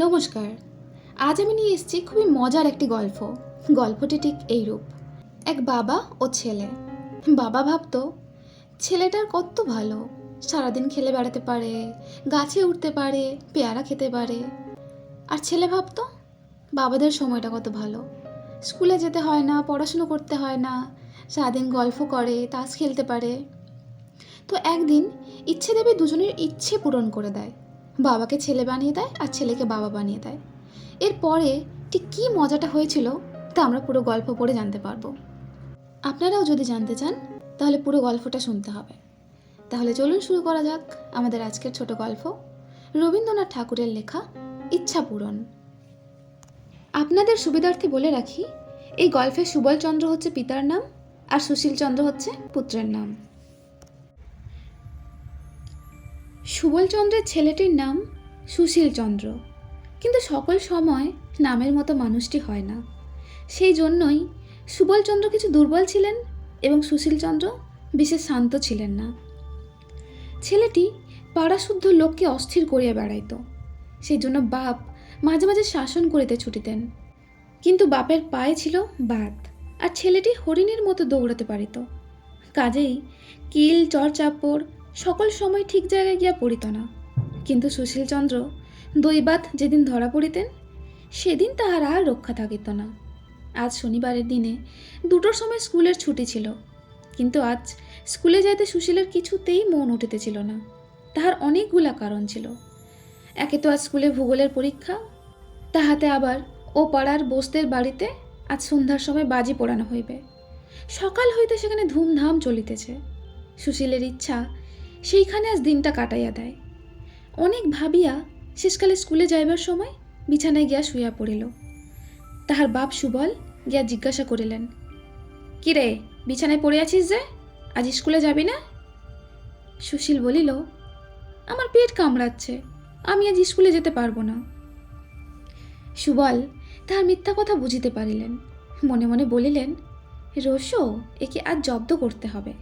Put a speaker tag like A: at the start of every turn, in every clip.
A: নমস্কার। আজ আমি নিয়ে এসেছি খুবই মজার একটি গল্প। গল্পটি ঠিক এইরূপ। এক বাবা ও ছেলে। বাবা ভাবতো ছেলেটার কত ভালো, সারাদিন খেলে বেড়াতে পারে, গাছে উঠতে পারে, পেয়ারা খেতে পারে। আর ছেলে ভাবতো বাবাদের সময়টা কত ভালো, স্কুলে যেতে হয় না, পড়াশুনো করতে হয় না, সারাদিন গল্প করে, তাস খেলতে পারে। তো একদিন ইচ্ছে দেবী দুজনের ইচ্ছে পূরণ করে দেয়। বাবাকে ছেলে বানিয়ে দেয় আর ছেলেকে বাবা বানিয়ে দেয়। এরপরে ঠিক কী মজাটা হয়েছিল তা আমরা পুরো গল্প পড়ে জানতে পারবো। আপনারাও যদি জানতে চান তাহলে পুরো গল্পটা শুনতে হবে। তাহলে চলুন শুরু করা যাক আমাদের আজকের ছোট গল্প, রবীন্দ্রনাথ ঠাকুরের লেখা ইচ্ছা পূরণ। আপনাদের সুবিধার্থে বলে রাখি, এই গল্পে সুবলচন্দ্র হচ্ছে পিতার নাম আর সুশীলচন্দ্র হচ্ছে পুত্রের নাম। সুবলচন্দ্রের ছেলেটির নাম সুশীলচন্দ্র, কিন্তু সকল সময় নামের মতো মানুষটি হয় না। সেই জন্যই সুবলচন্দ্র কিছু দুর্বল ছিলেন এবং সুশীলচন্দ্র বিশেষ শান্ত ছিলেন না। ছেলেটি পাড়াশুদ্ধ লোককে অস্থির করিয়া বেড়াইত, সেই জন্য বাপ মাঝে মাঝে শাসন করিতে ছুটিতেন। কিন্তু বাপের পায়ে ছিল বাত, আর ছেলেটি হরিণের মতো দৌড়াতে পারিত। কাজেই কিল চড়চাপড় সকল সময় ঠিক জায়গায় গিয়া পড়িত না। কিন্তু সুশীলচন্দ্র দৈবাত যেদিন ধরা পড়িতেন সেদিন তাহার আর রক্ষা থাকিত না। আজ শনিবারের দিনে 2টোর সময় স্কুলের ছুটি ছিল, কিন্তু আজ স্কুলে যাইতে সুশীলের কিছুতেই মন উঠিতেছিল না। তাহার অনেকগুলা কারণ ছিল। একে তো আজ স্কুলে ভূগোলের পরীক্ষা, তাহাতে আবার ও পাড়ার বস্তের বাড়িতে আজ সন্ধ্যার সময় বাজি পোড়ানো হইবে। সকাল হইতে সেখানে ধুমধাম চলিতেছে। সুশীলের ইচ্ছা সেইখানে আজ দিনটা কাটাইয়া দেয়। অনেক ভাবিয়া শেষকালে স্কুলে যাইবার সময় বিছানায় গিয়া শুইয়া পড়িল। তাহার বাপ সুবল গিয়া জিজ্ঞাসা করিলেন, কিরে বিছানায় পড়ে আছিস যে, আজ স্কুলে যাবি না? সুশীল বলিল, আমার পেট কামড়াচ্ছে, আমি আজ স্কুলে যেতে পারবো না। সুবল তাহার মিথ্যা কথা বুঝিতে পারিলেন। মনে মনে বলিলেন, রোশো, একে আজ জব্দ করতে হবে।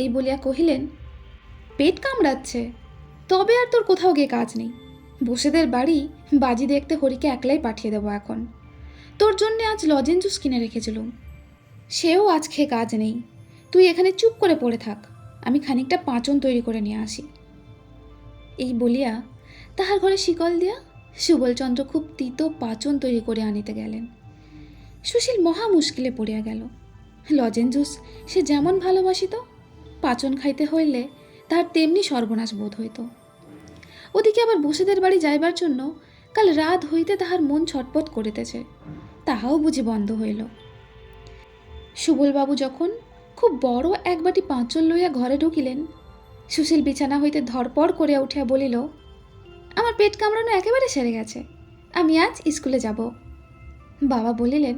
A: এই বলিয়া কহিলেন, পেট কামড়াচ্ছে, তবে আর তোর কোথাও গিয়ে কাজ নেই। বসেদের বাড়ি বাজি দেখতে হরিকে একলাই পাঠিয়ে দেবো এখন। তোর জন্যে আজ লজেন জুস কিনে রেখেছিলুম, সেও আজ খেয়ে কাজ নেই। তুই এখানে চুপ করে পড়ে থাক, আমি খানিকটা পাঁচন তৈরি করে নিয়ে আসি। এই বলিয়া তাহার ঘরে শিকল দিয়া সুবলচন্দ্র খুব তিতো পাঁচন তৈরি করে আনিতে গেলেন। সুশীল মহা মুশকিলে পড়িয়া গেল। লজেন জুস সে যেমন ভালোবাসিত, পাঁচন খাইতে হইলে তাহার তেমনি সর্বনাশ বোধ হইত। ওদিকে আবার বসেদের বাড়ি যাইবার জন্য কাল রাত হইতে তাহার মন ছটপট করিতেছে, তাহাও বুঝি বন্ধ হইল। সুবলবাবু যখন খুব বড় এক বাটি পাঁচন লইয়া ঘরে ঢুকিলেন, সুশীল বিছানা হইতে ধরপড় করিয়া উঠিয়া বলিল, আমার পেট কামড়ানো একেবারে সেরে গেছে, আমি আজ স্কুলে যাব। বাবা বলিলেন,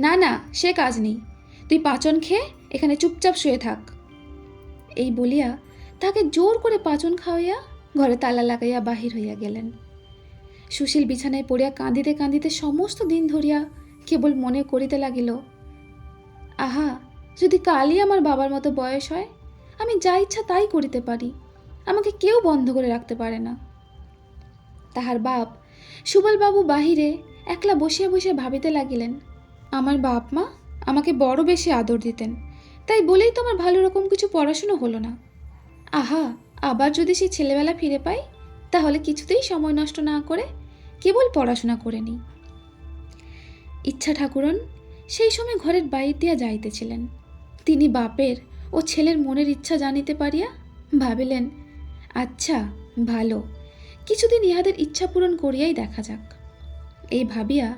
A: না না, সে কাজ নেই, তুই পাঁচন খেয়ে এখানে চুপচাপ শুয়ে থাক। এই বলিয়া তাকে জোর করে পাঁচন খাওয়াইয়া ঘরে তালা লাগাইয়া বাহির হইয়া গেলেন। সুশীল বিছানায় পড়িয়া কাঁদিতে কাঁদিতে সমস্ত দিন ধরিয়া কেবল মনে করিতে লাগিল, আহা, যদি কালই আমার বাবার মতো বয়স হয়, আমি যা ইচ্ছা তাই করিতে পারি, আমাকে কেউ বন্ধ করে রাখতে পারে না। তাহার বাপ সুবলবাবু বাহিরে একলা বসিয়া বসিয়া ভাবিতে লাগিলেন, আমার বাপ মা আমাকে বড় বেশি আদর দিতেন, তাই বলেই তো আমার ভালো রকম কিছু পড়াশুনো হলো না। আহা, আবার যদি সেই ছেলেবেলা ফিরে পাই, তাহলে কিছুতেই সময় নষ্ট না করে কেবল পড়াশোনা করে নিই। ইচ্ছা ঠাকুরন সেই সময় ঘরের বাইর দিয়া যাইতেছিলেন। তিনি বাপের ও ছেলের মনের ইচ্ছা জানিতে পারিয়া ভাবিলেন, আচ্ছা ভালো, কিছুদিন ইহাদের ইচ্ছা পূরণ করিয়াই দেখা যাক। এই ভাবিয়া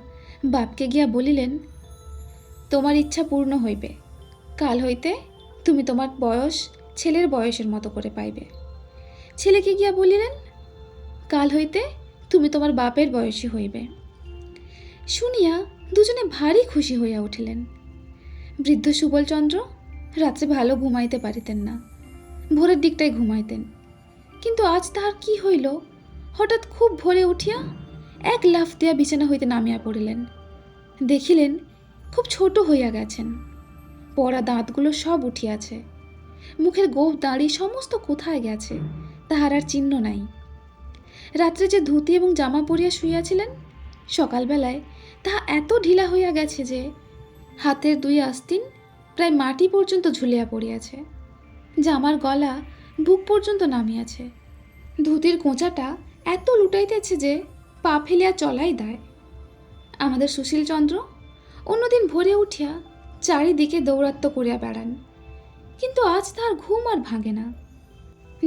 A: বাপকে গিয়া বলিলেন, তোমার ইচ্ছা পূর্ণ হইবে, কাল হইতে তুমি তোমার বয়স ছেলের বয়সের মতো করে পাইবে। ছেলেকে গিয়া বলিলেন, কাল হইতে তুমি তোমার বাপের বয়সী হইবে। শুনিয়া দুজনে ভারী খুশি হইয়া উঠিলেন। বৃদ্ধ সুবলচন্দ্র রাত্রে ভালো ঘুমাইতে পারিতেন না, ভোরের দিকটায় ঘুমাইতেন। কিন্তু আজ তাহার কি হইল, হঠাৎ খুব ভোরে উঠিয়া এক লাফ দিয়া বিছানা হইতে নামিয়া পড়িলেন। দেখিলেন খুব ছোট হইয়া গেছেন, পড়া দাঁতগুলো সব উঠিয়াছে, মুখের গোঁফ দাঁড়ি সমস্ত কোথায় গেছে তাহার আর চিহ্ন নাই। রাত্রে যে ধুতি এবং জামা পরিয়া শুইয়াছিলেন, সকালবেলায় তাহা এত ঢিলা হইয়া গেছে যে হাতের 2 আস্তিন প্রায় মাটি পর্যন্ত ঝুলিয়া পড়িয়াছে। জামার গলা বুক পর্যন্ত নামিয়াছে। ধুতির কোঁচাটা এত লুটাইতেছে যে পা ফেলিয়া চলাই দায়। আমাদের সুশীলচন্দ্র অন্যদিন ভোরে উঠিয়া চারিদিকে দৌরাত্ম্য করিয়া বেড়ান, কিন্তু আজ তাহার ঘুম আর ভাঙে না।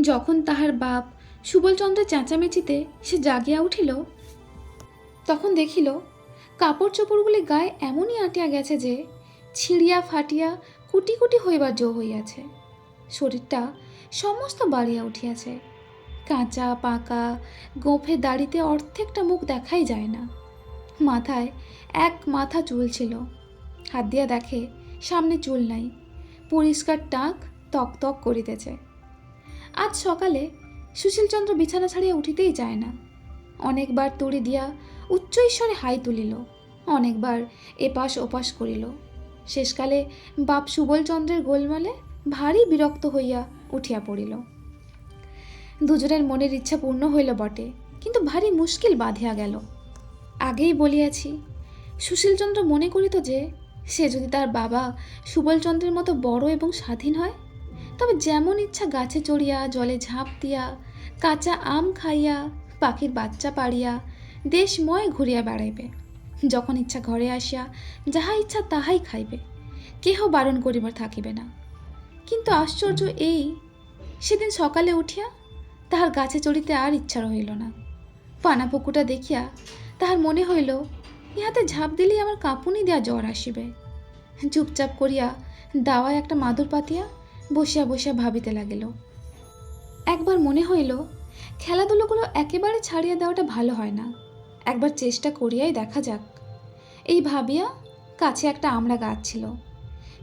A: যখন তাহার বাপ সুবলচন্দ্রের চেঁচামেচিতে সে জাগিয়া উঠিল, তখন দেখিল কাপড় চোপড়গুলি গায়ে এমনই আটিয়া গেছে যে ছিঁড়িয়া ফাটিয়া কুটি কুটি হইবার জো হইয়াছে। শরীরটা সমস্ত বাড়িয়া উঠিয়াছে। কাঁচা পাকা গোঁফে দাড়িতে অর্ধেকটা মুখ দেখাই যায় না। মাথায় এক মাথা চুল ছিল, হাত দিয়া দেখে সামনে চুল নাই। পরিষ্কার টাক তক তক করিতেছে। আজ সকালে সুশীলচন্দ্র বিছানা ছাড়িয়া উঠিতেই যায় না। অনেকবার তুড়ি দিয়া উচ্চ ঈশ্বরে হাই তুলিল, অনেকবার এপাশ ওপাশ করিল। শেষকালে বাপ সুবলচন্দ্রের গোলমালে ভারী বিরক্ত হইয়া উঠিয়া পড়িল। দুজনের মনের ইচ্ছা পূর্ণ হইল বটে, কিন্তু ভারী মুশকিল বাঁধিয়া গেল। আগেই বলিয়াছি, সুশীলচন্দ্র মনে করিত যে সে যদি তার বাবা সুবলচন্দ্রের মতো বড় এবং স্বাধীন হয়, তবে যেমন ইচ্ছা গাছে চড়িয়া, জলে ঝাঁপ দিয়া, কাঁচা আম খাইয়া, পাখির বাচ্চা পাড়িয়া দেশময় ঘুরিয়া বেড়াইবে। যখন ইচ্ছা ঘরে আসিয়া যাহা ইচ্ছা তাহাই খাইবে, কেহ বারণ করিবার থাকিবে না। কিন্তু আশ্চর্য এই, সেদিন সকালে উঠিয়া তাহার গাছে চড়িতে আর ইচ্ছা রহিল না। পানা পুকুরটা দেখিয়া তাহার মনে হইল, ইহাতে ঝাঁপ দিলেই আমার কাঁপুনি দেওয়া জ্বর আসিবে। চুপচাপ করিয়া দাওয়ায় একটা মাদুর পাতিয়া বসিয়া বসিয়া ভাবিতে লাগিল। একবার মনে হইল, খেলাধুলোগুলো একেবারে ছাড়িয়া দেওয়াটা ভালো হয় না, একবার চেষ্টা করিয়াই দেখা যাক। এই ভাবিয়া কাছে একটা আমড়া গাছ ছিল,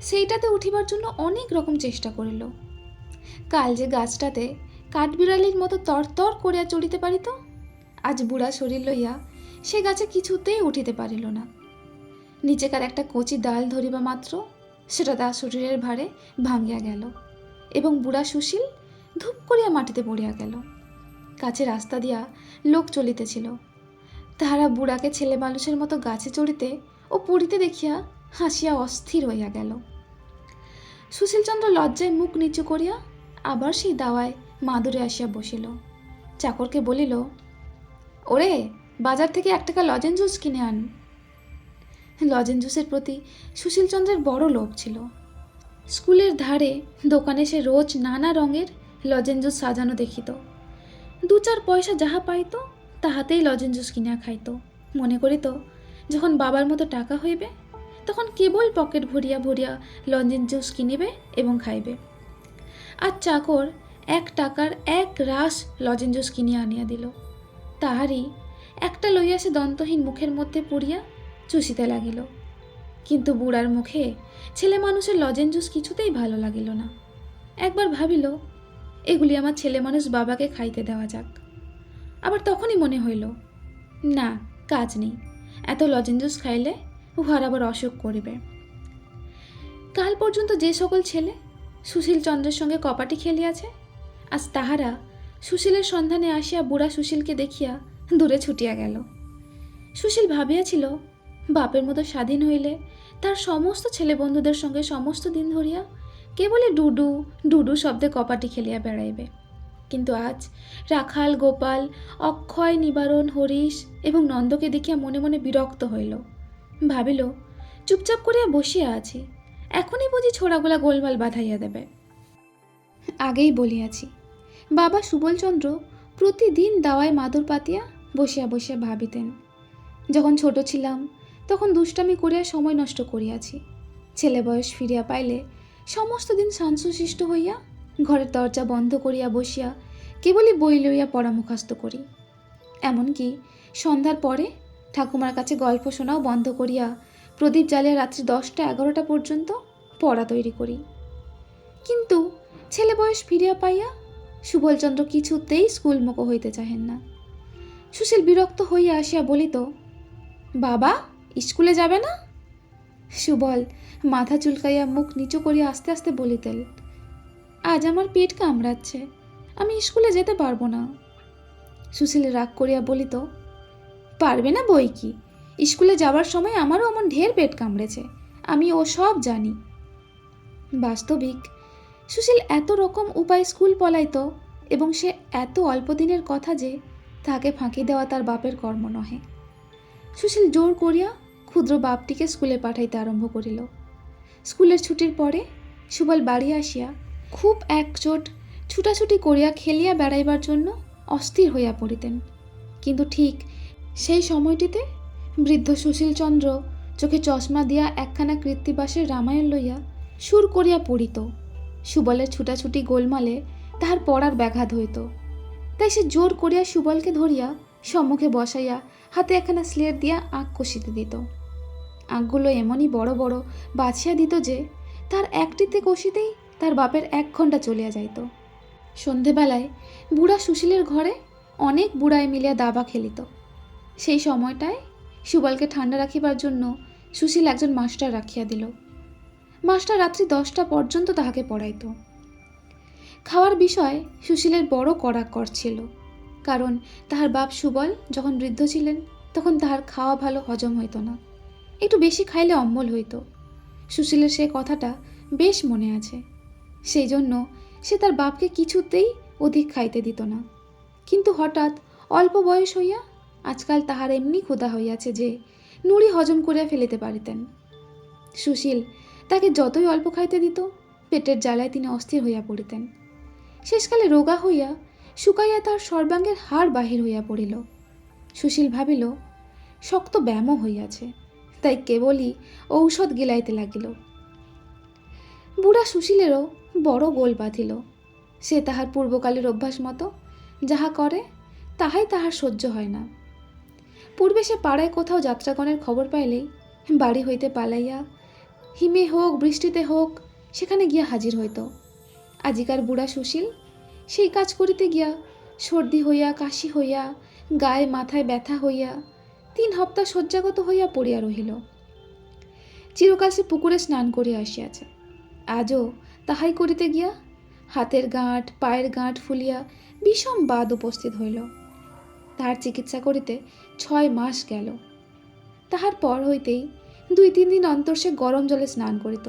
A: সেইটাতে উঠিবার জন্য অনেক রকম চেষ্টা করিল। কাল যে গাছটাতে কাঠবিড়ালির মতো তরতর করিয়া চড়িতে পারিত, আজ বুড়া শরীর লইয়া সে গাছে কিছুতেই উঠিতে পারিল না। নিচেকার একটা কচি ডাল ধরিবা মাত্র সেটা তার শরীরের ভারে ভাঙিয়া গেল এবং বুড়া সুশীল ধূপ করিয়া মাটিতে পড়িয়া গেল। কাছে রাস্তা দিয়া লোক চলিতেছিল, তাহারা বুড়াকে ছেলে মানুষের মতো গাছে চড়িতে ও পড়িতে দেখিয়া হাসিয়া অস্থির হইয়া গেল। সুশীলচন্দ্র লজ্জায় মুখ নিচু করিয়া আবার সেই দাওয়ায় মাদুরে আসিয়া বসিল। চাকরকে বলিল, ওরে, বাজার থেকে 1 টাকা লজেন জুস কিনে আন। লজেন জুসের প্রতি সুশীলচন্দ্রের বড় লোভ ছিল। স্কুলের ধারে দোকানে সে রোজ নানা রঙের লজেন জুস সাজানো দেখিত। 2-4 পয়সা যাহা পাইত তাহাতেই লজেন জুস কিনা খাইত। মনে করিত, যখন বাবার মতো টাকা হইবে তখন কেবল পকেট ভরিয়া ভরিয়া লজেন জুস কিনিবে এবং খাইবে। আর চাকর 1 টাকার 1 রাস লজেন জুস কিনিয়া আনিয়া দিল। তাহারই একটা লইয়া সে দন্তহীন মুখের মধ্যে পুড়িয়া চুষিতে লাগিল। কিন্তু বুড়ার মুখে ছেলে মানুষের লজেন জুস কিছুতেই ভালো লাগিল না। একবার ভাবিল, এগুলি আমার ছেলে মানুষ বাবাকে খাইতে দেওয়া যাক। আবার তখনই মনে হইল, না, কাজ নেই, এত লজেন জুস খাইলে উহার আবার অসুখ করিবে। কাল পর্যন্ত যে সকল ছেলে সুশীলচন্দ্রের সঙ্গে কপাটি খেলিয়াছে, আজ তাহারা সুশীলের সন্ধানে আসিয়া বুড়া সুশীলকে দেখিয়া দূরে ছুটিয়া গেল। সুশীল ভাবিয়াছিল, বাপের মতো স্বাধীন হইলে তার সমস্ত ছেলে বন্ধুদের সঙ্গে সমস্ত দিন ধরিয়া কেবলই ডুডু ডুডু শব্দে কপাটি খেলিয়া বেড়াইবে। কিন্তু আজ রাখাল, গোপাল, অক্ষয়, নিবারণ, হরিশ এবং নন্দকে দেখিয়া মনে মনে বিরক্ত হইল। ভাবিল, চুপচাপ করিয়া বসিয়া আছি, এখনই বুঝি ছোড়াগুলা গোলমাল বাঁধাইয়া দেবে। আগেই বলিয়াছি, বাবা সুবলচন্দ্র প্রতিদিন দাওয়ায় মাদুর পাতিয়া বসিয়া বসিয়া ভাবিতেন। যখন ছোট ছিলাম তখন দুষ্টামি করিয়া সময় নষ্ট করিয়াছি। ছেলে বয়স ফিরিয়া পাইলে সমস্ত দিন শান্তশিষ্ট হইয়া ঘরের দরজা বন্ধ করিয়া বসিয়া কেবলই বই লইয়া পড়া মুখস্থ করি। এমনকি সন্ধ্যার পরে ঠাকুমার কাছে গল্প শোনাও বন্ধ করিয়া প্রদীপ জ্বালিয়া রাত্রি 10টা-11টা পর্যন্ত পড়া তৈরি করি। কিন্তু ছেলে বয়স ফিরিয়া পাইয়া সুবলচন্দ্র কিছুতেই স্কুলমুখো হইতে চাহেন না। সুশীল বিরক্ত হইয়া আসিয়া বলিত, বাবা, স্কুলে যাবে না? সুবল মাথা চুলকাইয়া মুখ নিচু করিয়া আস্তে আস্তে বলিতেন, আজ আমার পেট কামড়াচ্ছে, আমি স্কুলে যেতে পারবো না। সুশীল রাগ করিয়া বলিত, পারবে না বই কি, স্কুলে যাবার সময় আমারও অমন ঢের পেট কামড়েছে, আমি ও সব জানি। বাস্তবিক সুশীল এত রকম উপায় স্কুল পলাইত, এবং সে এত অল্প দিনের কথা যে তাকে ফাঁকি দেওয়া তার বাপের কর্ম নহে। সুশীল জোর করিয়া ক্ষুদ্র বাপটিকে স্কুলে পাঠাইতে আরম্ভ করিল। স্কুলের ছুটির পরে সুবল বাড়ি আসিয়া খুব একচোট ছুটাছুটি করিয়া খেলিয়া বেড়াইবার জন্য অস্থির হইয়া পড়িতেন। কিন্তু ঠিক সেই সময়টিতে বৃদ্ধ সুশীলচন্দ্র চোখে চশমা দিয়া একখানা কৃত্তিবাসের রামায়ণ লইয়া সুর করিয়া পড়িত। সুবলের ছুটাছুটি গোলমালে তাহার পড়ার ব্যাঘাত হইত। তাই সে জোর করিয়া সুবলকে ধরিয়া সম্মুখে বসাইয়া হাতে একখানা স্লেট দিয়া আঁক কষিতে দিত। আঁকগুলো এমনই বড় বড় বাছিয়া দিত যে তার একটিতে কষিতেই তার বাপের 1 ঘন্টা চলিয়া যাইত। সন্ধেবেলায় বুড়া সুশীলের ঘরে অনেক বুড়ায় মিলিয়া দাবা খেলিত। সেই সময়টায় সুবলকে ঠান্ডা রাখিবার জন্য সুশীল একজন মাস্টার রাখিয়া দিল। মাস্টার রাত্রি 10টা পর্যন্ত তাহাকে পড়াইত। খাওয়ার বিষয়ে সুশীলের বড় কড়াকড় ছিল, কারণ তাহার বাপ সুবল যখন বৃদ্ধ ছিলেন তখন তাহার খাওয়া ভালো হজম হইত না, একটু বেশি খাইলে অম্বল হইত। সুশীলের সে কথাটা বেশ মনে আছে। সেই জন্য সে তার বাপকে কিছুতেই অধিক খাইতে দিত না। কিন্তু হঠাৎ অল্প বয়স হইয়া আজকাল তাহার এমনি ক্ষুধা হইয়াছে যে নুড়ি হজম করিয়া ফেলিতে পারিতেন। সুশীল তাকে যতই অল্প খাইতে দিত, পেটের জ্বালায় তিনি অস্থির হইয়া পড়িতেন। শেষকালে রোগা হইয়া শুকাইয়া তার সর্বাঙ্গের হাড় বাহির হইয়া পড়িল। সুশীল ভাবিল শক্ত ব্যায়ামও হইয়াছে, তাই কেবলই ঔষধ গিলাইতে লাগিল। বুড়া সুশীলেরও বড় গোল বাঁধিল। সে তাহার পূর্বকালের অভ্যাস মতো যাহা করে তাহাই তাহার সহ্য হয় না। পূর্বে সে পাড়ায় কোথাও যাত্রাগণের খবর পাইলেই বাড়ি হইতে পালাইয়া হিমে হোক বৃষ্টিতে হোক সেখানে গিয়া হাজির হইত। আজিকার বুড়া সুশীল সেই কাজ করিতে গিয়া সর্দি হইয়া, কাশি হইয়া, গায়ে মাথায় ব্যথা হইয়া 3 হপ্তাহ শয্যাগত হইয়া পড়িয়া রহিল। চিরকাল সে পুকুরে স্নান করিয়া আসিয়াছে, আজও তাহাই করিতে গিয়া হাতের গাঁট পায়ের গাঁট ফুলিয়া বিষম বাদ উপস্থিত হইল। তাহার চিকিৎসা করিতে 6 মাস গেল। তাহার পর হইতেই 2-3 দিন অন্তর সে গরম জলে স্নান করিত,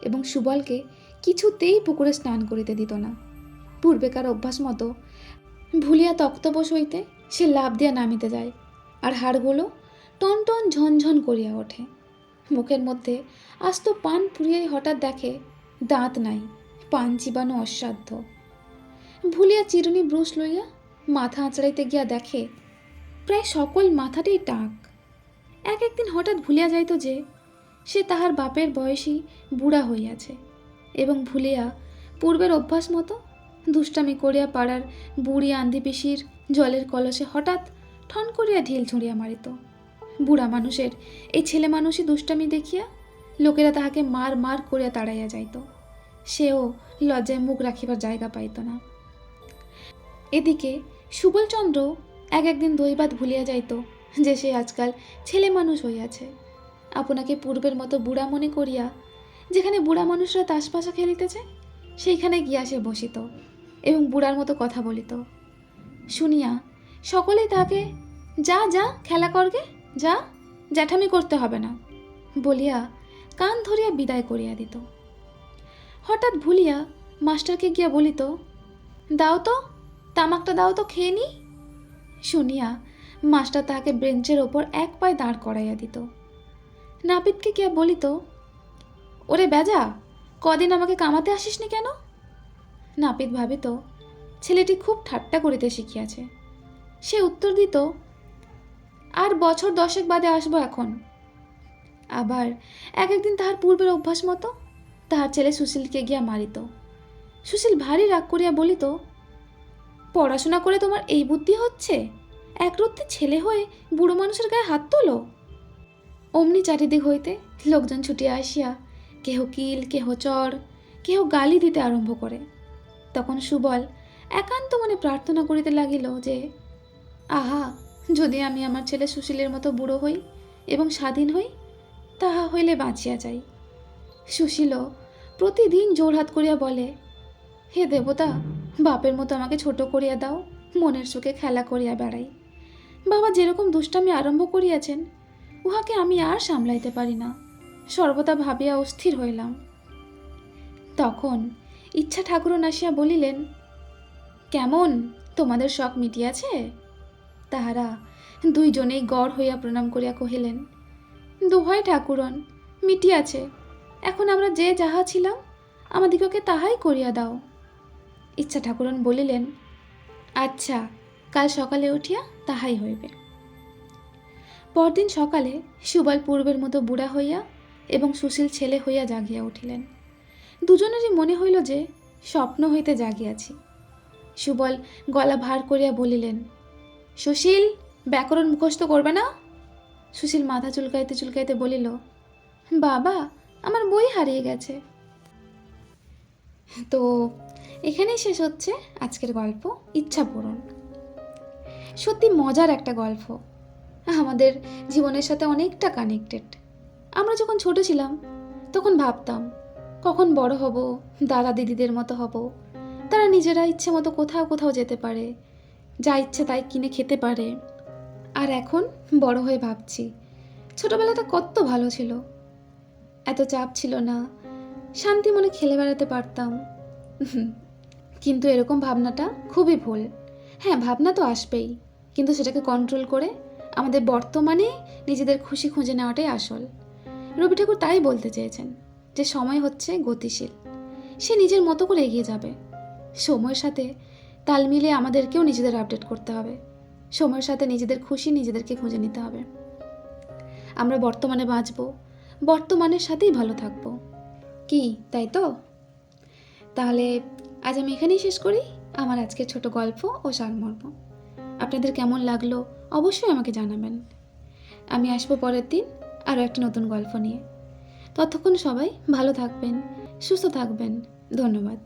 A: এবং সুবলকে কিছুতেই পুকুরে স্নান করিতে দিত না। পূর্বেকার অভ্যাস মতো ভুলিয়া তক্তপোষ হইতে সে লাফ দিয়া নামিতে যায়, আর হাড়গুলো টন টন ঝনঝন করিয়া ওঠে। মুখের মধ্যে আস্ত পান পুড়িয়াই হঠাৎ দেখে দাঁত নাই, পান চিবানো অসাধ্য। ভুলিয়া চিরুনি ব্রুশ লইয়া মাথা আঁচড়াইতে গিয়া দেখে প্রায় সকল মাথাতেই টাক। একদিন হঠাৎ ভুলিয়া যাইত যে সে তাহার বাপের বয়সী বুড়া হইয়াছে, এবং ভুলিয়া পূর্বের অভ্যাস মতো দুষ্টামি করিয়া পাড়ার বুড়ি আন্দি পিসির জলের কলসে হঠাৎ ঠন করিয়া ঢিল ছুঁড়িয়া মারিত। বুড়া মানুষের এই ছেলে মানুষই দুষ্টামি দেখিয়া লোকেরা তাহাকে মার মার করিয়া তাড়াইয়া যাইত। সেও লজ্জায় মুখ রাখিবার জায়গা পাইত না। এদিকে সুবলচন্দ্র একদিন দৈবাত ভুলিয়া যাইত যে সে আজকাল ছেলে মানুষ হইয়াছে। আপনাকে পূর্বের মতো বুড়া মনে করিয়া যেখানে বুড়া মানুষরা তাসপাশা খেলিতেছে সেইখানে গিয়া সে বসিত এবং বুড়ার মতো কথা বলিত। শুনিয়া সকলেই তাকে যা যা খেলা করগে, যা, জ্যাঠামি করতে হবে না বলিয়া কান ধরিয়া বিদায় করিয়া দিত। হঠাৎ ভুলিয়া মাস্টারকে গিয়া বলিত, দাও তো, তামাকটা দাও তো, খেয়ে নি। শুনিয়া মাস্টার তাহাকে বেঞ্চের ওপর 1 পায়ে দাঁড় করাইয়া দিত। নাপিতকে গিয়া বলিত, ওরে বেজা, কদিন আমাকে কামাতে আসিসনি কেন? নাপিত ভাবিত ছেলেটি খুব ঠাট্টা করিতে শিখিয়াছে। সে উত্তর দিত, আর বছর 10 বাদে আসবো এখন। আবার একদিন তাহার পূর্বের অভ্যাস মতো তাহার ছেলে সুশীলকে গিয়া মারিত। সুশীল ভারী রাগ করিয়া বলিত, পড়াশোনা করে তোমার এই বুদ্ধি হচ্ছে? একরত্তি ছেলে হয়ে বুড়ো মানুষের গায়ে হাত তোলো। অমনি চারিদিক হইতে লোকজন ছুটিয়া আসিয়া কেহ কিল, কেহ চর, কেহ গালি দিতে আরম্ভ করে। তখন সুবল একান্ত মনে প্রার্থনা করিতে লাগিল যে, আহা, যদি আমি আমার ছেলে সুশীলের মতো বুড়ো হই এবং স্বাধীন হই, তাহা হইলে বাঁচিয়া যাই। সুশীলও প্রতিদিন জোরহাত করিয়া বলে, হে দেবতা, বাপের মতো আমাকে ছোট করিয়া দাও, মনের সুখে খেলা করিয়া বেড়াই। বাবা যেরকম দুষ্টামি আরম্ভ করিয়াছেন, উহাকে আমি আর সামলাইতে পারি না। সর্বদা ভাবিয়া অস্থির হইলাম। তখন ইচ্ছা ঠাকুরন আসিয়া বলিলেন, কেমন, তোমাদের শখ মিটিয়াছে? তাহারা দুইজনেই গড় হইয়া প্রণাম করিয়া কহিলেন, দোহাই ঠাকুরন, মিটিয়াছে। এখন আমরা যে যাহা ছিলাম আমাদিগকে তাহাই করিয়া দাও। ইচ্ছা ঠাকুরন বলিলেন, আচ্ছা, কাল সকালে উঠিয়া তাহাই হইবে। পরদিন সকালে সুবল পূর্বের মতো বুড়া হইয়া এবং সুশীল ছেলে হইয়া জাগিয়া উঠিলেন। দুজনেরই মনে হইল যে স্বপ্ন হইতে জাগিয়াছি। সুবল গলা ভার করিয়া বলিলেন, সুশীল, ব্যাকরণ মুখস্থ করবে না? সুশীল মাথা চুলকাইতে চুলকাইতে বলিল, বাবা, আমার বই হারিয়ে গেছে। তো এখানেই শেষ হচ্ছে আজকের গল্প ইচ্ছা পূরণ। সত্যি মজার একটা গল্প, আমাদের জীবনের সাথে অনেকটা কানেক্টেড। আমরা যখন ছোট ছিলাম তখন ভাবতাম কখন বড় হব, দাদা দিদিদের মতো হব, তারা নিজেরা ইচ্ছে মতো কোথাও কোথাও যেতে পারে, যা ইচ্ছে তাই কিনে খেতে পারে। আর এখন বড় হয়ে ভাবছি ছোটবেলাটা কত ভালো ছিল, এত চাপ ছিল না, শান্তি মনে খেলে বেড়াতে পারতাম। কিন্তু এরকম ভাবনাটা খুবই ভুল। হ্যাঁ, ভাবনা তো আসবেই, কিন্তু সেটাকে কন্ট্রোল করে আমাদের বর্তমানে নিজেদের খুশি খুঁজে নেওয়াটাই আসল। রবি ঠাকুর তাই বলতে চেয়েছেন যে সময় হচ্ছে গতিশীল, সে নিজের মতো করে এগিয়ে যাবে। সময়ের সাথে তাল মিলিয়ে আমাদেরকেও নিজেদের আপডেট করতে হবে। সময়ের সাথে নিজেদের খুশি নিজেদেরকে খুঁজে নিতে হবে। আমরা বর্তমানে বাঁচব, বর্তমানের সাথেই ভালো থাকবো, কি তাই তো? তাহলে আজ আমি এখানেই শেষ করি আমার আজকের ছোট গল্প ও সারমর্ম। আপনাদের কেমন লাগলো অবশ্যই আমাকে জানাবেন। আমি আসবো পরের দিন আরও একটা নতুন গল্প নিয়ে। ততক্ষণ সবাই ভালো থাকবেন, সুস্থ থাকবেন। ধন্যবাদ।